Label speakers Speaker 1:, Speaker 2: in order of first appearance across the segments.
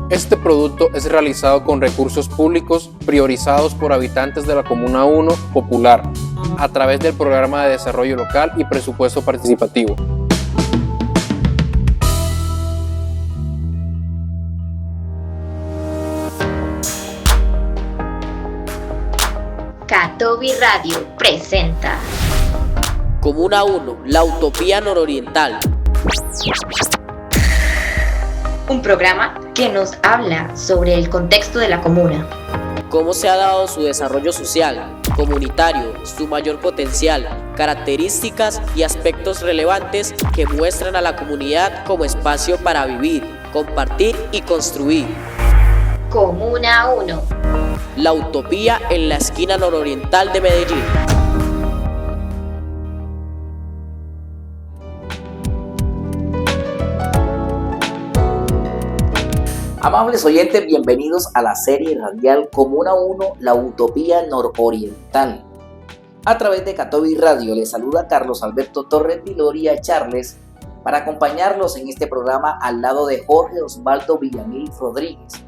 Speaker 1: Este producto es realizado con recursos públicos priorizados por habitantes de la Comuna 1 Popular, a través del Programa de Desarrollo Local y Presupuesto Participativo.
Speaker 2: Catovi Radio presenta
Speaker 3: Comuna 1, la utopía nororiental.
Speaker 2: Un programa que nos habla sobre el contexto de la comuna.
Speaker 3: Cómo se ha dado su desarrollo social, comunitario, su mayor potencial, características y aspectos relevantes que muestran a la comunidad como espacio para vivir, compartir y construir.
Speaker 2: Comuna 1.
Speaker 3: La utopía en la esquina nororiental de Medellín.
Speaker 4: Amables oyentes, bienvenidos a la serie radial Comuna 1, la utopía nororiental. A través de Catovi Radio les saluda Carlos Alberto Torres Viloria Charles para acompañarlos en este programa al lado de Jorge Osvaldo Villamil Rodríguez,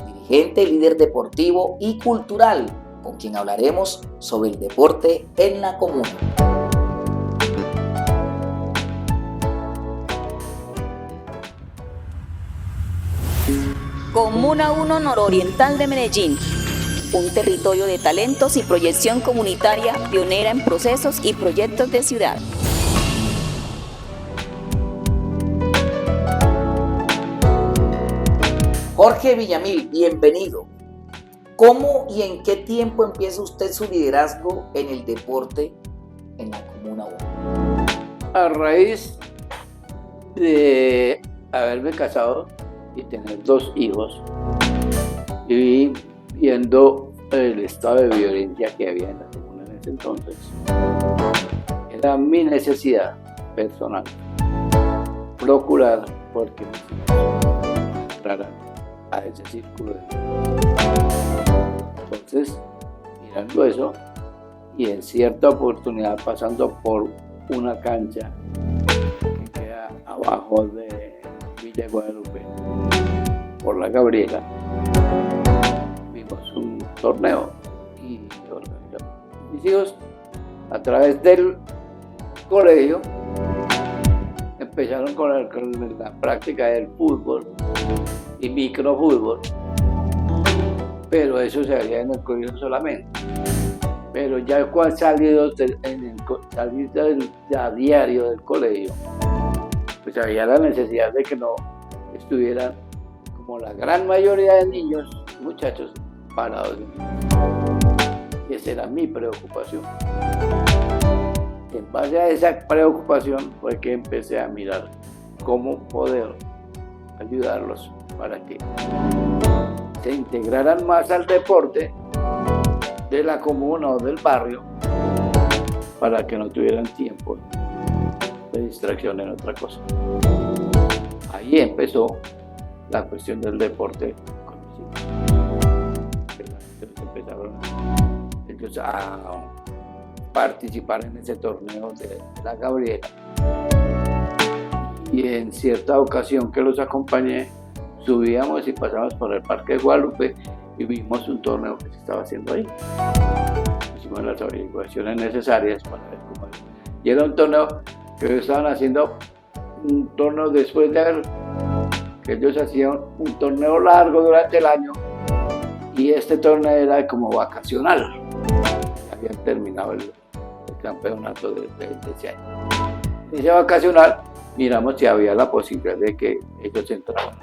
Speaker 4: dirigente, líder deportivo y cultural, con quien hablaremos sobre el deporte en la comuna.
Speaker 5: Comuna 1 Nororiental de Medellín, un territorio de talentos y proyección comunitaria pionera en procesos y proyectos de ciudad.
Speaker 4: Jorge Villamil, bienvenido. ¿Cómo y en qué tiempo empieza usted su liderazgo en el deporte en la Comuna 1?
Speaker 6: A raíz de haberme casado y tener 2 hijos, y viendo el estado de violencia que había en la comuna en ese entonces, era mi necesidad personal procurar porque mis hijos entraran a ese círculo de violencia. Entonces, mirando eso, y en cierta oportunidad pasando por una cancha que queda abajo de Villa Guadalupe, por la Gabriela, vimos un torneo y organizamos. Mis hijos, a través del colegio, empezaron con la práctica del fútbol y microfútbol, pero eso se hacía en el colegio solamente. Pero ya cuando salido a diario del colegio, pues había la necesidad de que no estuvieran, como la gran mayoría de niños, muchachos, parados. Y esa era mi preocupación. En base a esa preocupación fue que empecé a mirar cómo poder ayudarlos para que se integraran más al deporte de la comuna o del barrio, para que no tuvieran tiempo de distracción en otra cosa. Ahí empezó la cuestión del deporte con mis hijos. Entonces empezaron ellos a participar en ese torneo de la Gabriela. Y en cierta ocasión que los acompañé, subíamos y pasábamos por el Parque de Guadalupe y vimos un torneo que se estaba haciendo ahí. Hicimos las averiguaciones necesarias para ver cómo era. Y era un torneo que ellos estaban haciendo, un torneo después de haber, que ellos hacían un torneo largo durante el año, y este torneo era como vacacional. Habían terminado el campeonato de ese año. En ese vacacional miramos si había la posibilidad de que ellos entraran.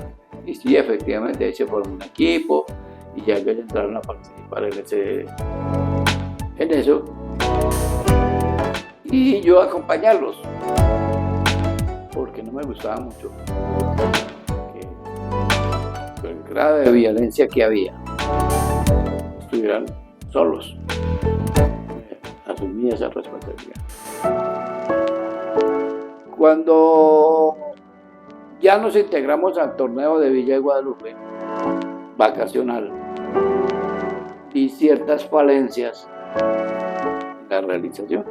Speaker 6: Y sí, efectivamente, ahí se formó un equipo y ya ellos entraron a participar en eso. Y yo acompañarlos, porque no me gustaba mucho que el grado de violencia que había estuvieran solos. Asumí esa responsabilidad. Cuando ya nos integramos al torneo de Villa de Guadalupe, vacacional, y ciertas falencias en la realización,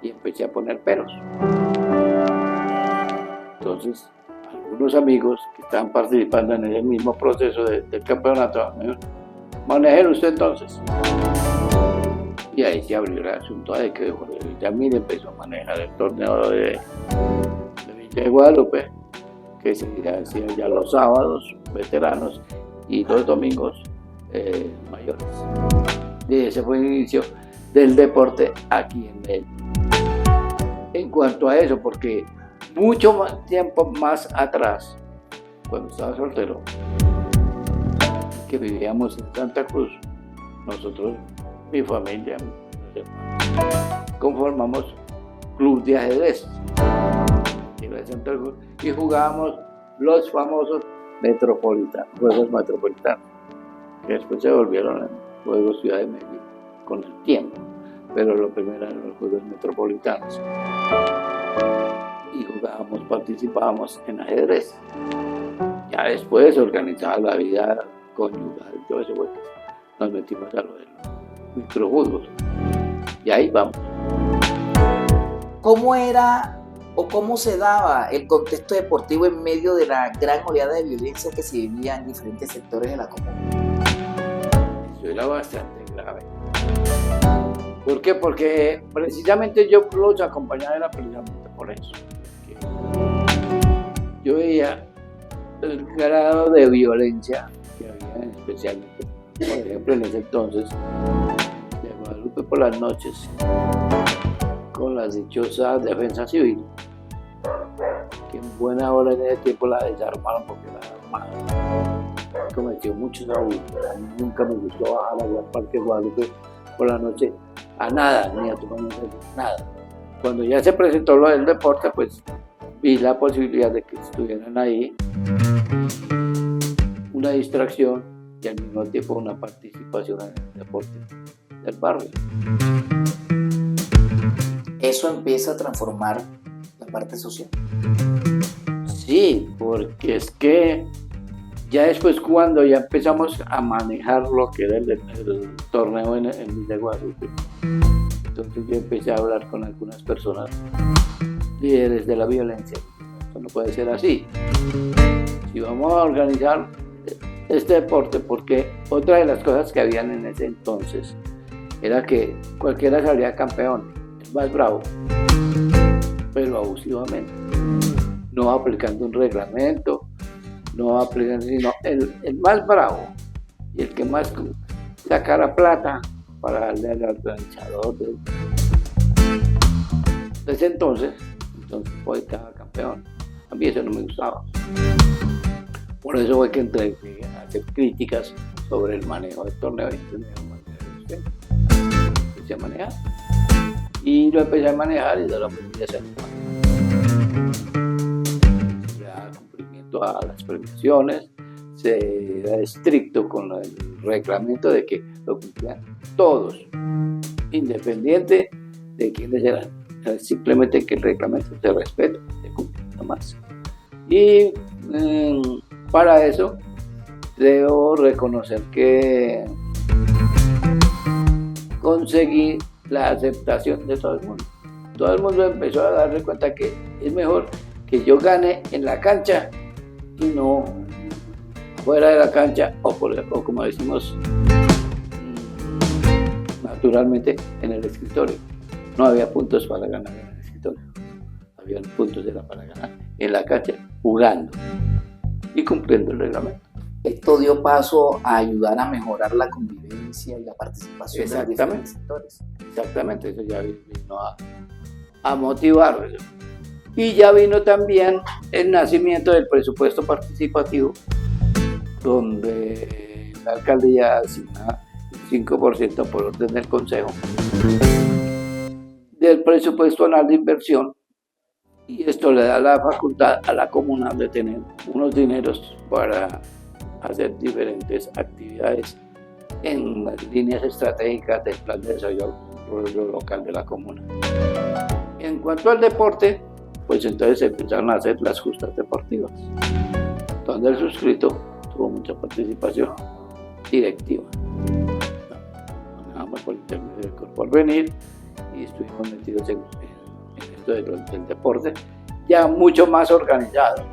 Speaker 6: y empecé a poner peros. Entonces, unos amigos que estaban participando en el mismo proceso del campeonato, me dijeron, manejen usted entonces. Y ahí se abrió el asunto de que Jorge Yamil empezó a manejar el torneo de Villa de Guadalupe, que se hacía ya los sábados, veteranos, y los domingos, mayores. Y ese fue el inicio del deporte aquí en Medellín. En cuanto a eso, porque mucho más tiempo más atrás, cuando estaba soltero, que vivíamos en Santa Cruz, nosotros, mi familia, mis hermanos, conformamos club de ajedrez de Santa Cruz y jugábamos los famosos Juegos Metropolitanos, que después se volvieron en Juegos Ciudad de Medellín con el tiempo, pero lo primero eran los Juegos Metropolitanos. Y participábamos en ajedrez. Ya después organizaba la vida conyugal y todo eso, pues, nos metimos a lo del microfútbol. Y ahí vamos.
Speaker 4: ¿Cómo era o cómo se daba el contexto deportivo en medio de la gran oleada de violencia que se vivía en diferentes sectores de la comuna?
Speaker 6: Eso era bastante grave. ¿Por qué? Porque precisamente yo los acompañaba era precisamente por eso. Yo veía el grado de violencia que había, especialmente, por ejemplo, en ese entonces, de Guadalupe por las noches, con las dichosas defensas civiles, que en buena hora en ese tiempo la desarmaron porque la armaron. Cometió muchos abusos. A mí nunca me gustó bajar al Parque Guadalupe por la noche a nada, ni a tomar nada. Cuando ya se presentó lo del deporte, pues vi la posibilidad de que estuvieran ahí, una distracción y al mismo tiempo una participación en el deporte del barrio.
Speaker 4: Eso empieza a transformar la parte social.
Speaker 6: Sí, porque es que ya después cuando ya empezamos a manejar lo que era el torneo en Villa de Guadalupe, entonces yo empecé a hablar con algunas personas, líderes de la violencia. Esto no puede ser así. Si vamos a organizar este deporte, porque otra de las cosas que habían en ese entonces era que cualquiera salía campeón, el más bravo, pero abusivamente, no aplicando un reglamento, no aplicando, sino el más bravo y el que más sacara plata para darle al organizador de ese entonces fue cada campeón. A mí eso no me gustaba. Por eso fue que entré a hacer críticas sobre el manejo del torneo y empecé a manejar. Y lo empecé a manejar y lo aprendí a hacer. Se da cumplimiento a las premiaciones, se era estricto con el reglamento de que lo cumplían todos, independiente de quiénes eran. Simplemente que el reglamento se respete, se cumple, no más. Y para eso debo reconocer que conseguí la aceptación de todo el mundo. Todo el mundo empezó a darse cuenta que es mejor que yo gane en la cancha y no fuera de la cancha o como decimos naturalmente en el escritorio. No había puntos para ganar en el escritorio, había puntos para ganar en la cancha, jugando y cumpliendo el reglamento.
Speaker 4: Esto dio paso a ayudar a mejorar la convivencia y la participación de los diferentes sectores.
Speaker 6: Exactamente, eso ya vino a motivar. Y ya vino también el nacimiento del presupuesto participativo, donde la alcaldía asigna el 5% por orden del consejo del presupuesto anual de inversión, y esto le da la facultad a la comuna de tener unos dineros para hacer diferentes actividades en las líneas estratégicas del plan de desarrollo local de la comuna. En cuanto al deporte, pues entonces se empezaron a hacer las justas deportivas, donde el suscrito tuvo mucha participación directiva. Manejamos por intermedio del Porvenir y estuvimos metidos en esto del deporte, ya mucho más organizado,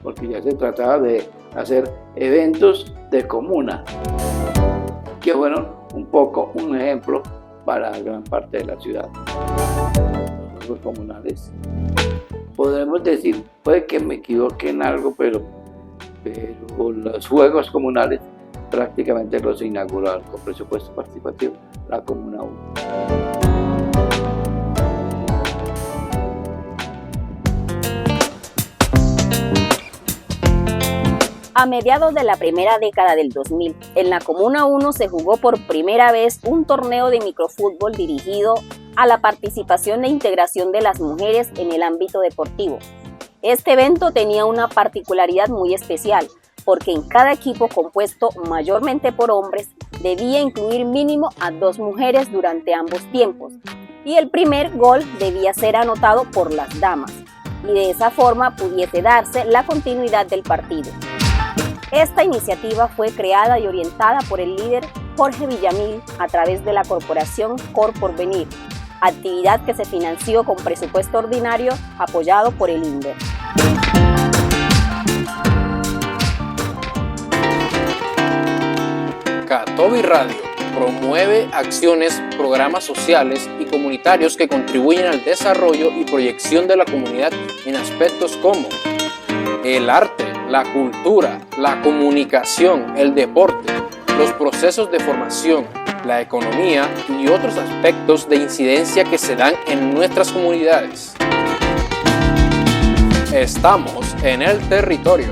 Speaker 6: porque ya se trataba de hacer eventos de comuna, que fueron un poco un ejemplo para gran parte de la ciudad. Los juegos comunales, podremos decir, puede que me equivoque en algo, pero los juegos comunales prácticamente los inauguró con presupuesto participativo la Comuna 1.
Speaker 5: A mediados de la primera década del 2000, en la Comuna 1 se jugó por primera vez un torneo de microfútbol dirigido a la participación e integración de las mujeres en el ámbito deportivo. Este evento tenía una particularidad muy especial, porque en cada equipo compuesto mayormente por hombres debía incluir mínimo a 2 mujeres durante ambos tiempos, y el primer gol debía ser anotado por las damas, y de esa forma pudiese darse la continuidad del partido. Esta iniciativa fue creada y orientada por el líder Jorge Villamil a través de la corporación Cor Porvenir, actividad que se financió con presupuesto ordinario apoyado por el INDER.
Speaker 1: Catovi Radio promueve acciones, programas sociales y comunitarios que contribuyen al desarrollo y proyección de la comunidad en aspectos como el arte, la cultura, la comunicación, el deporte, los procesos de formación, la economía y otros aspectos de incidencia que se dan en nuestras comunidades. Estamos en el territorio.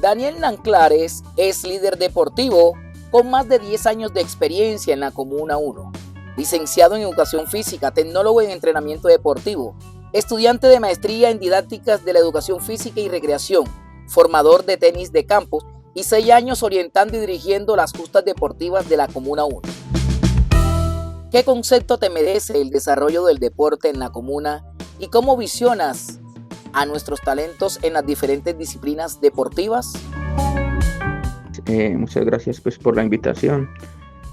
Speaker 4: Daniel Nanclares es líder deportivo con más de 10 años de experiencia en la Comuna 1, licenciado en Educación Física, tecnólogo en Entrenamiento Deportivo, estudiante de maestría en Didácticas de la Educación Física y Recreación, formador de tenis de campo y 6 años orientando y dirigiendo las justas deportivas de la Comuna 1. ¿Qué concepto te merece el desarrollo del deporte en la comuna y cómo visionas a nuestros talentos en las diferentes disciplinas deportivas?
Speaker 7: Muchas gracias por la invitación.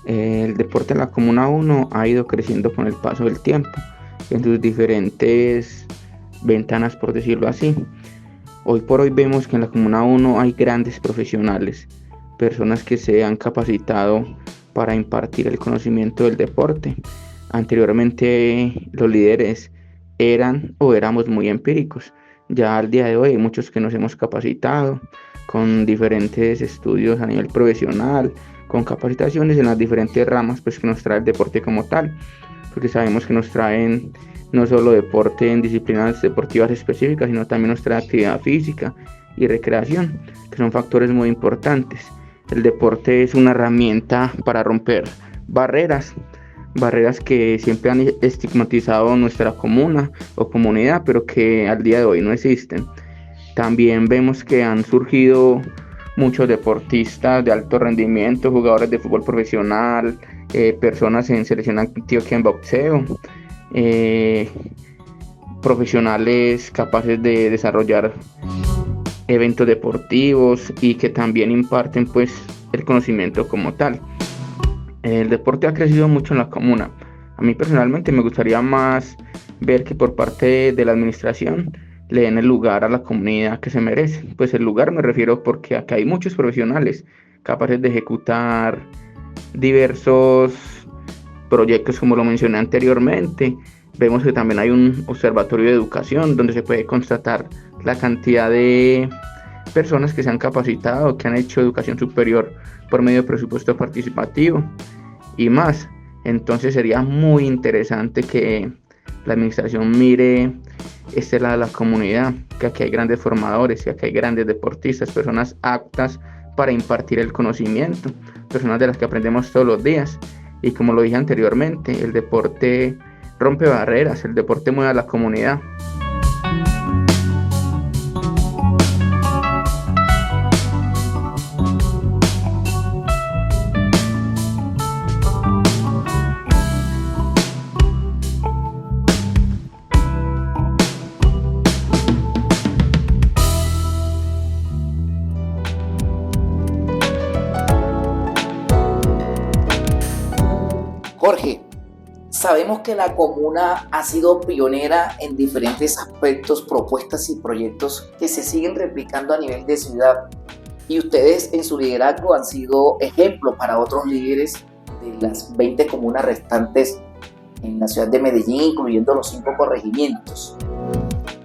Speaker 7: El deporte en la Comuna 1 ha ido creciendo con el paso del tiempo en sus diferentes ventanas, por decirlo así. Hoy por hoy vemos que en la Comuna 1 hay grandes profesionales, personas que se han capacitado para impartir el conocimiento del deporte. Anteriormente los líderes éramos muy empíricos. Ya al día de hoy hay muchos que nos hemos capacitado con diferentes estudios a nivel profesional, con capacitaciones en las diferentes ramas que nos trae el deporte como tal, porque sabemos que nos traen no solo deporte en disciplinas deportivas específicas, sino también nos trae actividad física y recreación, que son factores muy importantes. El deporte es una herramienta para romper barreras que siempre han estigmatizado nuestra comuna o comunidad, pero que al día de hoy no existen. También vemos que han surgido muchos deportistas de alto rendimiento, jugadores de fútbol profesional, personas en selección Antioquia en boxeo, profesionales capaces de desarrollar eventos deportivos y que también imparten el conocimiento como tal. El deporte ha crecido mucho en la comuna. A mí personalmente me gustaría más ver que por parte de la administración le den el lugar a la comunidad que se merece. Pues el lugar me refiero porque acá hay muchos profesionales capaces de ejecutar diversos proyectos como lo mencioné anteriormente. Vemos que también hay un observatorio de educación donde se puede constatar la cantidad de personas que se han capacitado, que han hecho educación superior por medio de presupuesto participativo y más. Entonces sería muy interesante que la administración mire este lado de la comunidad, que aquí hay grandes formadores, que aquí hay grandes deportistas, personas aptas para impartir el conocimiento, personas de las que aprendemos todos los días. Y como lo dije anteriormente, el deporte rompe barreras, el deporte mueve a la comunidad.
Speaker 4: Jorge, sabemos que la comuna ha sido pionera en diferentes aspectos, propuestas y proyectos que se siguen replicando a nivel de ciudad. Y ustedes en su liderazgo han sido ejemplo para otros líderes de las 20 comunas restantes en la ciudad de Medellín, incluyendo los 5 corregimientos.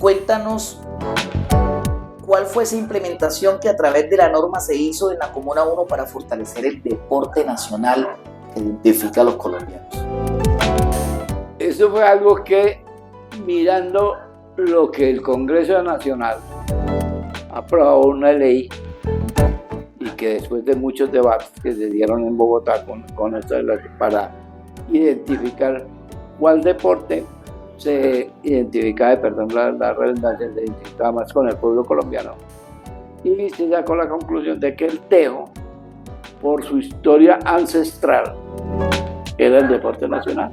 Speaker 4: Cuéntanos cuál fue esa implementación que a través de la norma se hizo en la Comuna 1 para fortalecer el deporte nacional que identifica a los colombianos.
Speaker 6: Eso fue algo que, mirando lo que el Congreso Nacional aprobó una ley y que después de muchos debates que se dieron en Bogotá con esta ley para identificar cuál deporte se identificaba, perdón la redundancia, se identificaba más con el pueblo colombiano. Y se sacó la conclusión de que el tejo, por su historia ancestral, era el deporte nacional.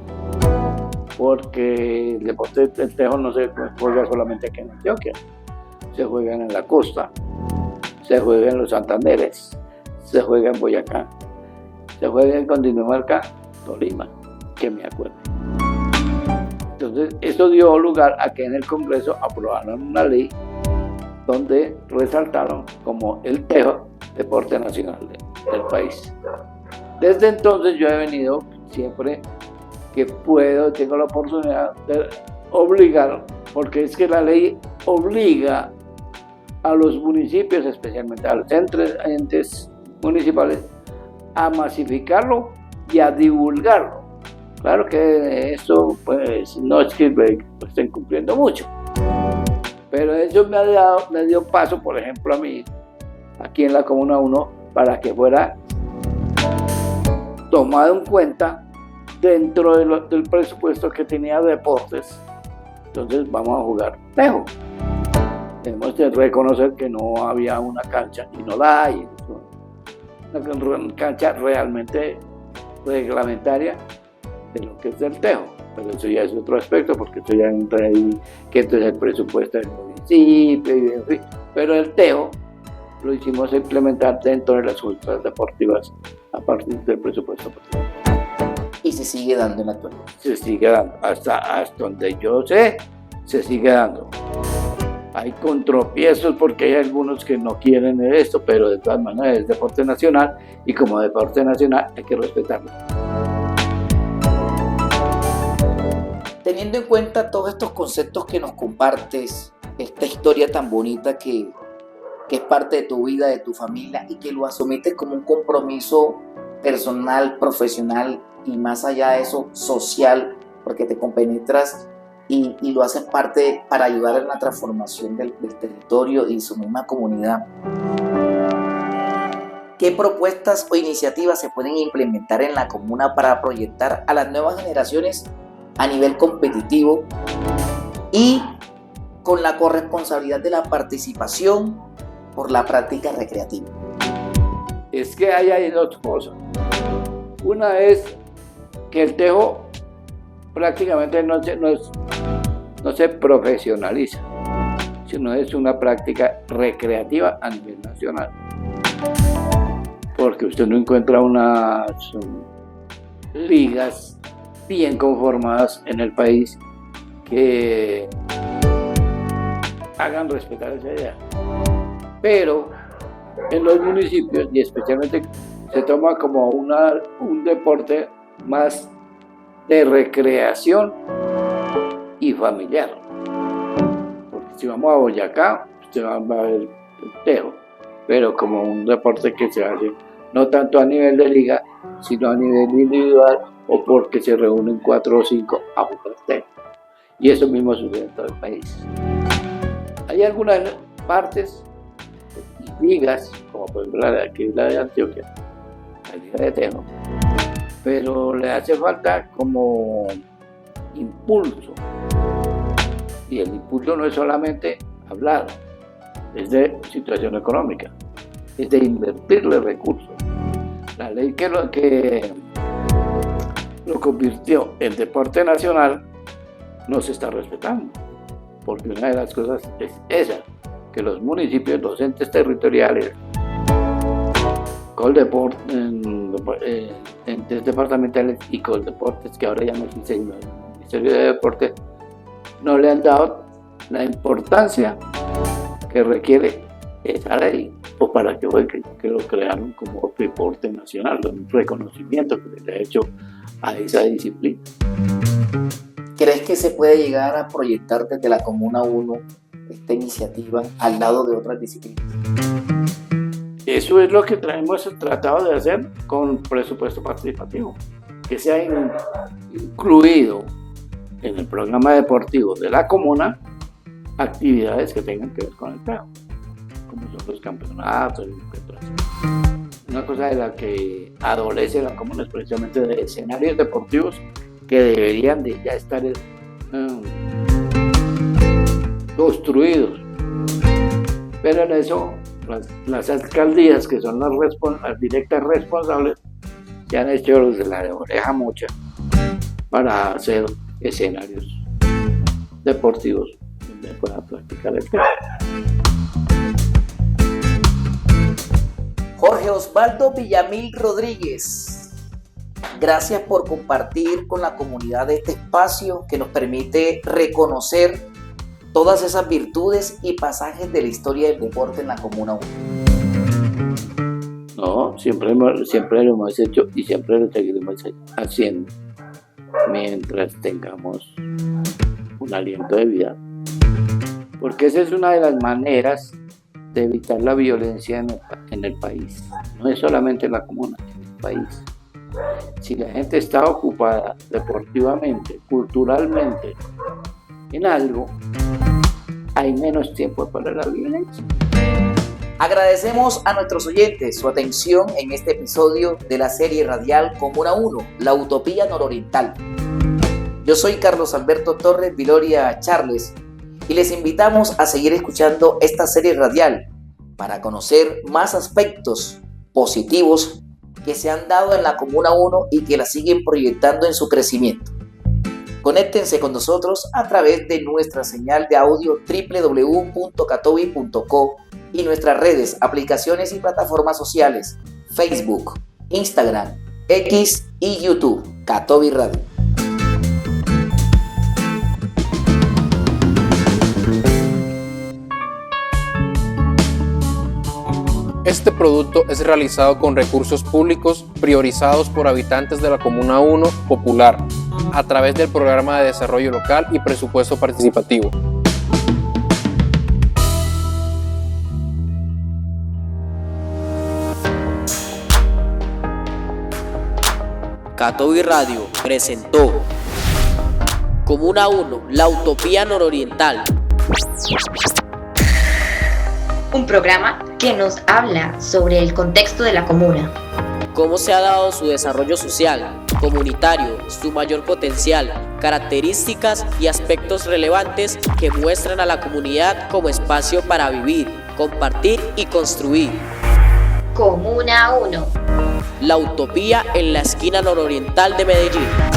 Speaker 6: Porque el deporte del tejo no se juega solamente aquí en Antioquia, se juega en la costa, se juega en los Santanderes, se juega en Boyacá, se juega en Cundinamarca, Tolima, que me acuerdo. Entonces, eso dio lugar a que en el Congreso aprobaron una ley donde resaltaron como el tejo deporte nacional del país. Desde entonces yo he venido siempre que puedo, tengo la oportunidad de obligar, porque es que la ley obliga a los municipios, especialmente a los entes municipales, a masificarlo y a divulgarlo. Claro que eso pues no es que lo estén cumpliendo mucho, pero eso me dio paso, por ejemplo, a mí, aquí en la Comuna 1, para que fuera tomado en cuenta dentro del presupuesto que tenía deportes. Entonces vamos a jugar tejo. Tenemos que reconocer que no había una cancha y no la hay. Una cancha realmente reglamentaria de lo que es el tejo. Pero eso ya es otro aspecto, porque eso ya entra ahí, que entonces el presupuesto del municipio, y en fin. Pero el tejo lo hicimos implementar dentro de las juntas deportivas a partir del presupuesto.
Speaker 4: Y se sigue dando en la actualidad.
Speaker 6: Se sigue dando, hasta donde yo sé, se sigue dando. Hay contropiezos porque hay algunos que no quieren esto, pero de todas maneras es deporte nacional y como deporte nacional hay que respetarlo.
Speaker 4: Teniendo en cuenta todos estos conceptos que nos compartes, esta historia tan bonita que es parte de tu vida, de tu familia, y que lo asumiste como un compromiso personal, profesional y más allá de eso, social, porque te compenetras y lo haces parte para ayudar en la transformación del territorio y su misma comunidad. ¿Qué propuestas o iniciativas se pueden implementar en la comuna para proyectar a las nuevas generaciones a nivel competitivo y con la corresponsabilidad de la participación por la práctica recreativa?
Speaker 6: Es que hay dos cosas. Una es que el tejo prácticamente no se profesionaliza, sino es una práctica recreativa a nivel nacional. Porque usted no encuentra unas ligas bien conformadas en el país que hagan respetar esa idea. Pero en los municipios, y especialmente, se toma como un deporte más de recreación y familiar. Porque si vamos a Boyacá, usted va a ver el tejo, pero como un deporte que se hace no tanto a nivel de liga, sino a nivel individual, o porque se reúnen 4 o 5 a jugar tejo. Y eso mismo sucede en todo el país. Hay algunas partes y ligas, como por ejemplo la de Antioquia, la liga de tejo, pero le hace falta como impulso. Y el impulso no es solamente hablar, es de situación económica, es de invertirle recursos. La ley que lo convirtió en deporte nacional no se está respetando, porque una de las cosas es esa, que los municipios, los entes territoriales, con entes departamentales y Coldeportes, que ahora ya no existe, el Ministerio de Deporte, no le han dado la importancia que requiere esa ley, o para que lo crearon como deporte nacional, un reconocimiento que le ha hecho a esa disciplina.
Speaker 4: ¿Crees que se puede llegar a proyectar desde la Comuna 1 esta iniciativa al lado de otras disciplinas?
Speaker 6: Eso es lo que hemos tratado de hacer con presupuesto participativo, que sea incluido en el programa deportivo de la comuna actividades que tengan que ver con el trabajo, como son los campeonatos, una cosa de la que adolece la comuna es precisamente de escenarios deportivos que deberían de ya estar construidos, pero en eso las alcaldías, que son las directas responsables, se han hecho los de la oreja mocha para hacer escenarios deportivos donde pueda practicar el tema.
Speaker 4: Jorge Osvaldo Villamil Rodríguez, gracias por compartir con la comunidad este espacio que nos permite reconocer todas esas virtudes y pasajes de la historia del deporte en la Comuna 1.
Speaker 6: No, siempre lo hemos hecho y siempre lo seguiremos haciendo mientras tengamos un aliento de vida. Porque esa es una de las maneras de evitar la violencia en el país. No es solamente en la comuna, en el país. Si la gente está ocupada deportivamente, culturalmente, en algo, hay menos tiempo para la violencia.
Speaker 4: Agradecemos a nuestros oyentes su atención en este episodio de la serie radial Comuna 1, la utopía nororiental. Yo soy Carlos Alberto Torres Viloria Charles y les invitamos a seguir escuchando esta serie radial para conocer más aspectos positivos que se han dado en la Comuna 1 y que la siguen proyectando en su crecimiento. Conéctense con nosotros a través de nuestra señal de audio www.catovi.co y nuestras redes, aplicaciones y plataformas sociales, Facebook, Instagram, X y YouTube, Catovi Radio.
Speaker 1: Este producto es realizado con recursos públicos priorizados por habitantes de la Comuna 1 Popular, a través del Programa de Desarrollo Local y Presupuesto Participativo.
Speaker 3: Catovi Radio presentó Comuna 1, la utopía nororiental.
Speaker 2: Un programa que nos habla sobre el contexto de la comuna.
Speaker 3: Cómo se ha dado su desarrollo social, comunitario, su mayor potencial, características y aspectos relevantes que muestran a la comunidad como espacio para vivir, compartir y construir.
Speaker 2: Comuna 1.
Speaker 3: La utopía en la esquina nororiental de Medellín.